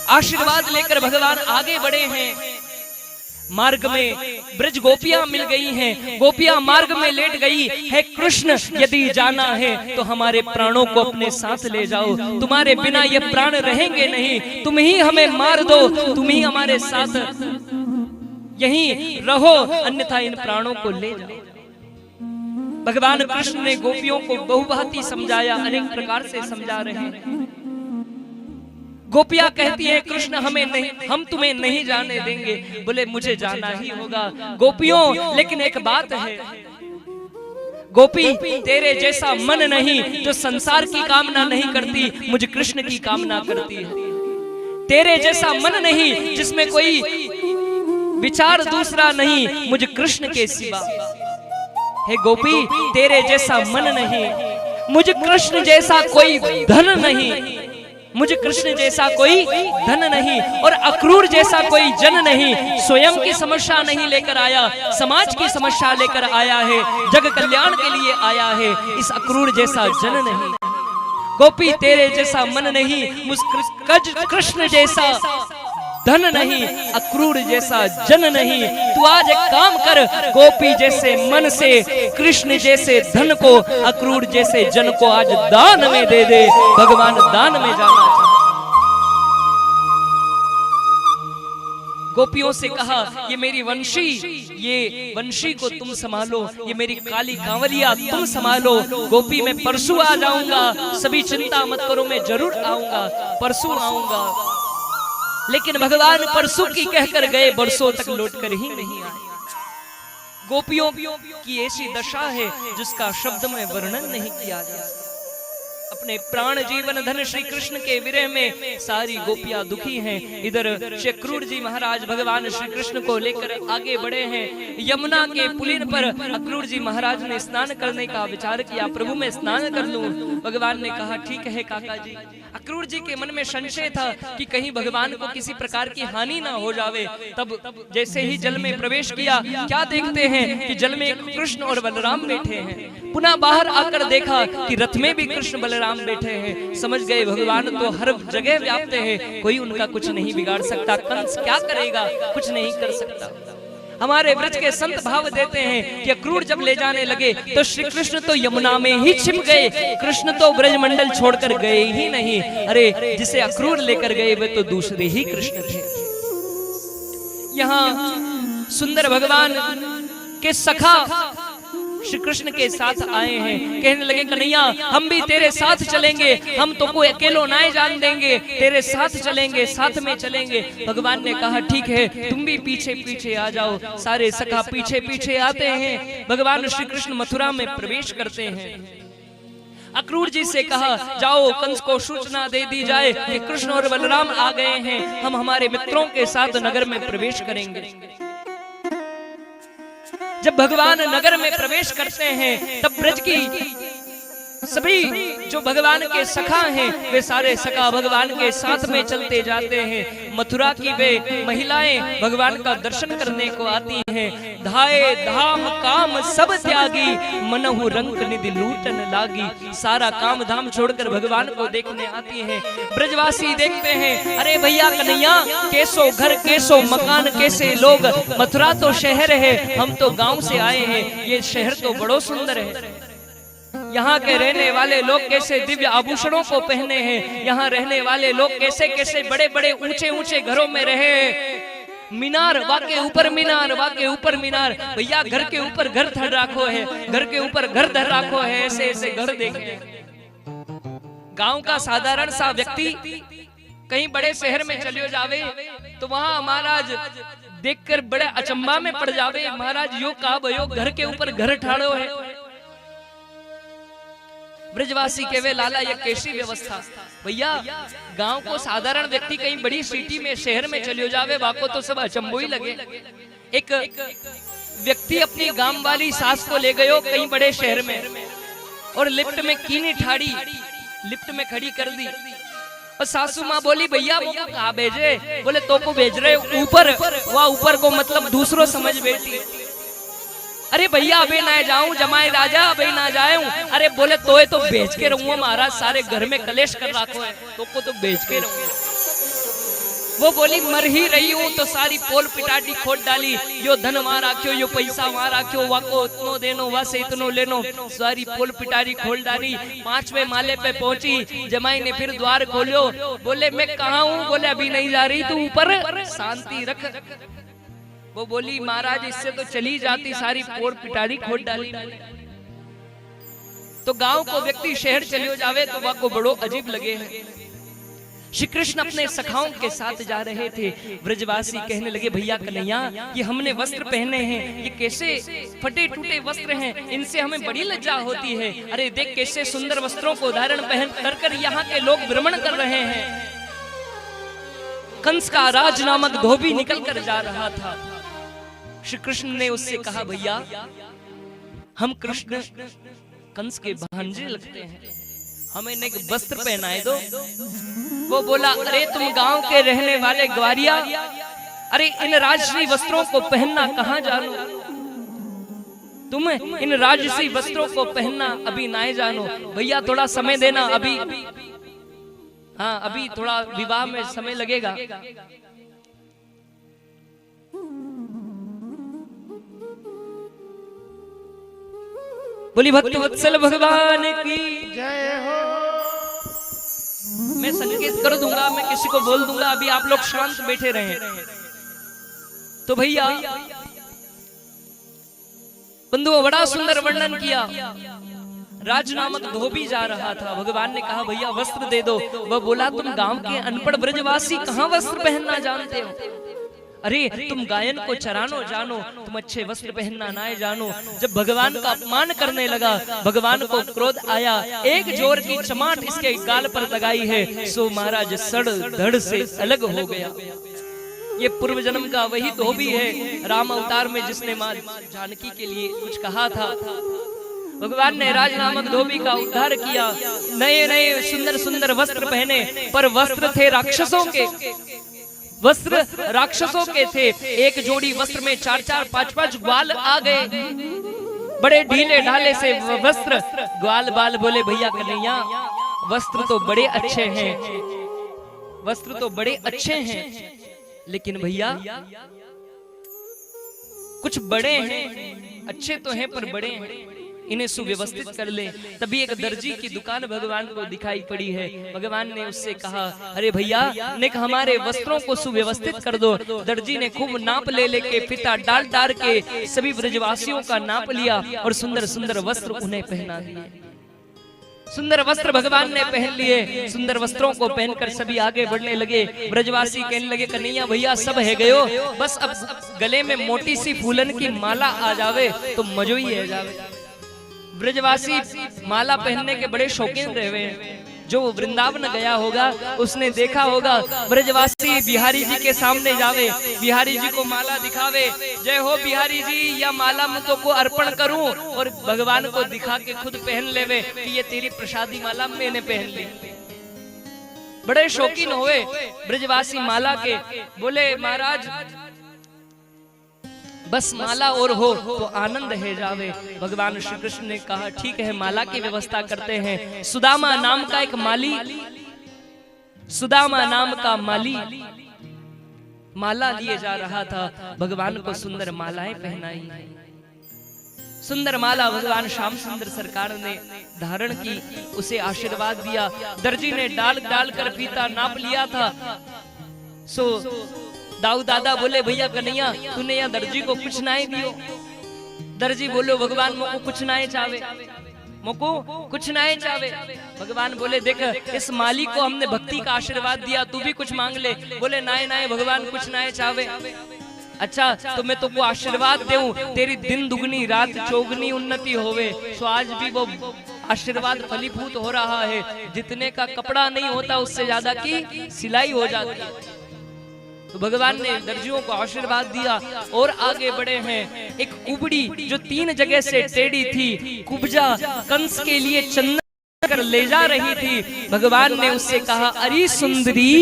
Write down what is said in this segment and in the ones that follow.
आशीर्वाद लेकर भगवान आगे बढ़े हैं। मार्ग में ब्रज गोपियां मिल गई हैं, गोपियां मार्ग में लेट गई है। कृष्ण यदि जाना है तो हमारे प्राणों को अपने साथ ले जाओ, तुम्हारे बिना ये प्राण रहेंगे नहीं, तुम ही हमें मार दो, तुम ही हमारे साथ यहीं रहो, अन्यथा इन प्राणों को ले जाओ। भगवान कृष्ण ने गोपियों को बहुभांति समझाया, अनेक प्रकार से समझा रहे हैं। गोपियां कहती है कृष्ण हमें नहीं, हम तुम्हें नहीं जाने देंगे। बोले मुझे जाना ही होगा। गोपियों लेकिन एक बात है, गोपी तेरे जैसा मन नहीं जो संसार की कामना नहीं करती, मुझे कृष्ण की कामना करती है। तेरे जैसा मन नहीं जिसमें कोई विचार दूसरा नहीं, मुझे कृष्ण के सिवा। हे गोपी तेरे जैसा मन नहीं, मुझे कृष्ण जैसा कोई धन नहीं, मुझे कृष्ण जैसा कोई धन नहीं, और अक्रूर जैसा कोई जन नहीं। स्वयं की समस्या नहीं लेकर आया, समाज की समस्या लेकर आया है, जग कल्याण के लिए आया है, इस अक्रूर जैसा जन नहीं। गोपी तेरे जैसा मन नहीं, कृष्ण जैसा धन नहीं, अक्रूर जैसा जन नहीं। तू आज एक काम कर, गोपी जैसे मन से कृष्ण जैसे धन को, अक्रूर जैसे जन को आज दान में दे दे। भगवान दान में जाना चाहते। गोपियों से कहा ये मेरी वंशी, ये वंशी को तुम संभालो, ये मेरी काली कांवरिया तुम संभालो। गोपी मैं परसों आ जाऊंगा, सभी चिंता मत करो, मैं जरूर आऊंगा, परसों आऊंगा। लेकिन भगवान परसों की कहकर गए, बरसों तक लौटकर ही नहीं आए। गोपियों की ऐसी दशा है जिसका शब्द में वर्णन नहीं किया जा सकता। अपने प्राण जीवन धन श्री कृष्ण के विरह में सारी गोपियां दुखी हैं। इधर श्री अक्रूर जी महाराज भगवान श्री कृष्ण को लेकर आगे बढ़े हैं। यमुना के पुलिन पर अक्रूर जी महाराज ने स्नान करने का विचार किया, प्रभु मैं स्नान कर लूं। भगवान ने कहा ठीक है काका जी। अक्रूर जी के मन में संशय था कि कहीं भगवान को किसी प्रकार की हानि ना हो जावे। तब जैसे ही जल में प्रवेश किया, क्या देखते हैं कि जल में कृष्ण और बलराम बैठे हैं। पुनः बाहर आकर देखा कि रथ में भी कृष्ण बलराम बैठे हैं। समझ गए भगवान तो हर जगह व्याप्त है, कोई उनका कुछ नहीं बिगाड़ सकता। कंस क्या करेगा, कुछ नहीं कर सकता। हमारे ब्रज के संत भाव देते हैं कि अक्रूर जब ले जाने लगे तो श्री कृष्ण तो यमुना में ही छिप गए, कृष्ण तो ब्रज मंडल छोड़कर गए ही नहीं। अरे जिसे अक्रूर लेकर गए वे तो दूसरे ही कृष्ण थे। यहाँ सुंदर भगवान के सखा श्री कृष्ण के साथ आए हैं। कहने लगे कन्हैया हम भी तेरे साथ चलेंगे, हम तो कोई अकेलो ना जान देंगे, तेरे साथ चलेंगे, साथ में चलेंगे। भगवान ने कहा ठीक है तुम भी पीछे पीछे आ जाओ। सारे सखा पीछे पीछे आते हैं। भगवान श्री कृष्ण मथुरा में प्रवेश करते हैं। अक्रूर जी से कहा जाओ कंस को सूचना दे दी जाए कि कृष्ण और बलराम आ गए हैं, हम हमारे मित्रों के साथ नगर में प्रवेश करेंगे। जब भगवान नगर में प्रवेश करते हैं तब ब्रज की सभी जो भगवान के सखा हैं वे सारे सखा भगवान के साथ में चलते जाते हैं। मथुरा की वे महिलाएं भगवान का दर्शन करने को आती हैं। धाये धाम काम सब त्यागी, मनहु रंग निधि लूटन लागी। सारा काम धाम छोड़कर भगवान को देखने आती हैं। ब्रजवासी देखते हैं अरे भैया कन्हैया कैसो घर कैसो मकान कैसे लोग, मथुरा तो शहर है, हम तो गांव से आए हैं, ये शहर तो बड़ो सुंदर है। यहाँ के रहने वाले लोग कैसे दिव्य आभूषणों को पहने हैं, यहाँ रहने वाले लोग कैसे कैसे बड़े बड़े ऊंचे ऊंचे घरों में रहे। मीनार वाके ऊपर मीनार, वाके ऊपर मीनार। भैया घर के ऊपर घर धर राखो है, घर के ऊपर घर धर राखो है, ऐसे ऐसे घर देखे। गांव का साधारण सा व्यक्ति कहीं बड़े शहर में चले जावे तो वहां महाराज देखकर बड़े अचंबा में पड़ जावे। महाराज यो का भयो घर के ऊपर घर ठाड़ो है। ब्रजवासी के वे लाला ये कैसी व्यवस्था। भैया गांव को साधारण व्यक्ति कहीं बड़ी सिटी में शहर में चले जावे वाको तो सब अचंबो ही लगे। एक व्यक्ति अपनी गांव वाली सास को ले गयो कहीं बड़े शहर में और लिफ्ट में कीनी ठाड़ी, लिफ्ट में खड़ी कर दी और सासू माँ बोली भैया वो कहाँ भेजे? बोले तो को भेज रहे ऊपर। वह ऊपर को मतलब दूसरों समझ बैठी। अरे भैया अबे ना जाऊं जमाए राजा अबे ना जाऊं। अरे बोले तो बेच के रहूंगा महाराज, सारे घर में कलेश कर रखो है, तो को तो बेच के रहूंगा। वो बोली मर ही रही हूं तो सारी पोल पिटाटी खोद डाली, यो धन मारा क्यों, यो पैसा मारा क्यों, वाको इतनो देनो वासे इतनो लेनो, सारी पोल पिटारी खोल डाली। 5वें माले पे पहुंची, जमाई ने फिर द्वार खोलो, बोले मैं कहाँ हूँ, बोले अभी नहीं जा रही, तू ऊपर शांति रख। वो बोली महाराज इससे तो चली जाती, सारी पोल पिटारी खोल डाली। तो गांव को व्यक्ति शहर चले जावे तो वह को बड़ो अजीब लगे है। श्री कृष्ण अपने सखाओं के साथ जा रहे थे, ब्रजवासी कहने लगे भैया कन्हैया ये हमने वस्त्र पहने हैं, ये कैसे फटे टूटे वस्त्र हैं, इनसे हमें बड़ी लज्जा होती है। अरे देख कैसे सुंदर वस्त्रों को धारण पहन कर यहाँ के लोग भ्रमण कर रहे हैं। कंस का राज नामक धोबी निकल कर जा रहा था। श्री कृष्ण ने उससे कहा भैया हम कृष्ण कंस के भांजे लगते हैं, हमें एक वस्त्र पहनाए दो। वो बोला अरे तुम गांव के रहने वाले ग्वारिया, अरे इन राजसी वस्त्रों को पहनना कहां जानो, तुम इन राजसी वस्त्रों को पहनना अभी ना जानो, भैया थोड़ा समय देना, अभी हाँ अभी थोड़ा विवाह में समय लगेगा। बोली भक्त वत्सल भगवान की जय हो। मैं संकेत कर दूंगा, मैं किसी को बोल दूंगा, अभी आप लोग शांत बैठे रहे। तो भैया बंधुओं बड़ा सुंदर वर्णन किया। राज नामक धोबी जा रहा था, भगवान ने कहा भैया वस्त्र दे दो। वह बोला तुम गांव के अनपढ़ ब्रजवासी कहां वस्त्र पहनना जानते हो, अरे तुम गायन को चरानो जानो, तुम अच्छे वस्त्र पहनना ना जानो। जब भगवान का अपमान करने लगा, भगवान को क्रोध आया, एक जोर की चमाट इसके गाल पर लगाई है, सो महाराज सड़ धड़ से अलग हो गया। ये पूर्व जन्म का वही धोबी है राम अवतार में जिसने मां जानकी के लिए कुछ कहा था। भगवान ने राज नामक धोबी का उद्धार किया, नए नए सुंदर सुंदर वस्त्र पहने, पर वस्त्र थे राक्षसों के, वस्त्र राक्षसों के थे। एक जोड़ी वस्त्र में 4-4 5-5 ग्वाल आ गए, बड़े ढीले ढाले से वस्त्र। ग्वाल बाल बोले भैया कन्हैया वस्त्र तो बड़े अच्छे हैं, वस्त्र तो बड़े अच्छे हैं, लेकिन भैया कुछ बड़े हैं, अच्छे तो हैं पर बड़े हैं, इन्हें सुव्यवस्थित कर ले। तभी एक दर्जी की दुकान भगवान को दिखाई पड़ी है। भगवान ने उससे कहा अरे भैया नेक हमारे वस्त्रों को सुव्यवस्थित कर दो। दर्जी ने खूब नाप ले लेके फिता डाल डाल के सभी ब्रजवासियों का नाप लिया और सुंदर सुंदर वस्त्र उन्हें पहना दिए। सुंदर वस्त्र भगवान ने पहन लिए। सुंदर वस्त्रों को पहनकर सभी आगे बढ़ने लगे। ब्रजवासी कहने लगे कन्हैया भैया सब है गयो, बस अब गले में मोटी सी फूलन की माला आ जावे तो मजो ही है जावे। ब्रजवासी माला पहनने के बड़े शौकीन रहे हैं। जो वृंदावन गया होगा उसने देखा होगा ब्रजवासी बिहारी जी के सामने जावे, बिहारी जी को माला दिखावे, जय हो बिहारी जी या माला मैं तो को अर्पण करूं, और भगवान को दिखा के खुद पहन लेवे कि ये तेरी प्रसादी माला मैंने पहन ली। बड़े शौकीन हुए ब्रजवासी माला के। बोले महाराज बस माला और हो तो आनंद है जावे। भगवान श्री कृष्ण ने कहा ठीक है माला की व्यवस्था करते हैं। सुदामा नाम का एक माली, सुदामा नाम का माली माला लिए जा रहा था। भगवान को सुंदर मालाएं पहनाई। सुंदर माला भगवान श्याम सुंदर सरकार ने धारण की, उसे आशीर्वाद दिया। दर्जी ने डाल डाल कर फीता नाप लिया था। सो दाऊ दादा बोले भैया कन्हैया तूने यहाँ दर्जी को कुछ ना दियो। दर्जी बोलो भगवान मोको कुछ ना चावे, मोको कुछ ना चावे। भगवान बोले देख इस माली को हमने भक्ति का आशीर्वाद दिया, तू भी कुछ मांग ले। बोले नाय नाय भगवान कुछ ना चावे। अच्छा तो मैं तुमको आशीर्वाद दूं तेरी दिन दुगनी रात चौगनी उन्नति होवे। सो आज भी वो आशीर्वाद फलीभूत हो रहा है। जितने का कपड़ा नहीं होता उससे ज्यादा की सिलाई हो जाती है। तो भगवान ने दर्जियों को आशीर्वाद दिया और आगे बढ़े हैं। एक कुबड़ी जो 3 जगह से टेढ़ी थी, कुब्जा कंस के लिए चंदन कर ले जा रही थी। भगवान ने उससे कहा अरे सुंदरी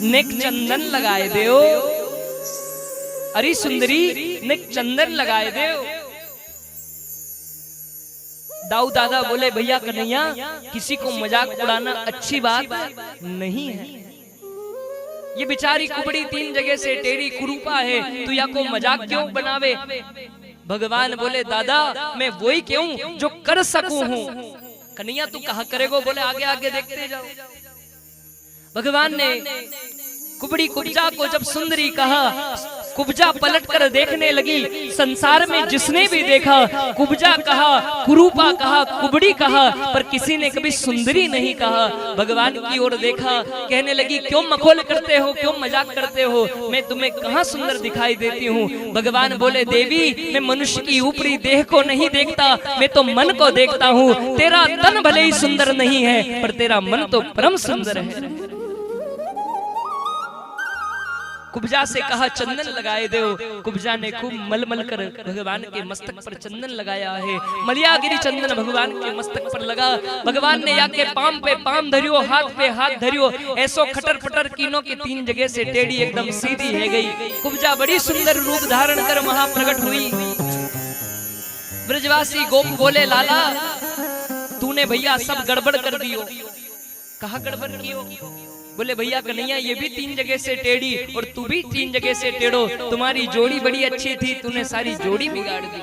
नेक चंदन लगाए देओ, अरे सुंदरी नेक चंदन लगाए देओ। दाऊ दादा बोले भैया कन्हैया किसी को मजाक उड़ाना अच्छी बात नहीं है। ये बेचारी कुबड़ी 3 जगह से टेढ़ी कुरूपा है, तू या को मजाक क्यों बनावे। भगवान बोले दादा मैं वही क्यों जो कर सकूं हूं। कन्हैया तू कहा करेगो, बोले आगे आगे देखते जाओ। भगवान ने कुबड़ी कुब्जा को जब सुंदरी कहा, कुब्जा पलट कर देखने लगी। संसार में जिसने भी देखा कुब्जा कहा, कुरूपा कहा, कुबड़ी कहा, पर किसी ने कभी सुंदरी नहीं कहा। भगवान की ओर देखा, कहने लगी क्यों मखौल करते हो, क्यों मजाक करते हो, मैं तुम्हें कहाँ सुंदर दिखाई देती हूँ। भगवान बोले देवी मैं मनुष्य की ऊपरी देह को नहीं देखता, मैं तो मन को देखता हूँ। तेरा तन भले ही सुंदर नहीं है, पर तेरा मन तो परम सुंदर है। कुब्जा से कहा चंदन लगाए दो। कुब्जा ने खूब मलमल कर भगवान के मस्तक पर चंदन लगाया है। मलियागिरी चंदन भगवान के मस्तक पर लगा। भगवान ने या के पाम पे पाम धरियो, हाथ पे हाथ धरियो, ऐसो खटर पटर कीनों की 3 जगह से टेढ़ी एकदम सीधी है गई। कुब्जा बड़ी सुंदर रूप धारण कर वहां प्रकट हुई। ब्रजवासी गोप बोले लाला तूने भैया सब गड़बड़ कर दियो। कहा गड़बड़ कियो? बोले भैया कन्हैया ये भी 3 जगह से टेढ़ी और तू भी 3 जगह से टेढ़ो, तुम्हारी जोड़ी बड़ी अच्छी थी, तूने सारी जोड़ी बिगाड़ दी।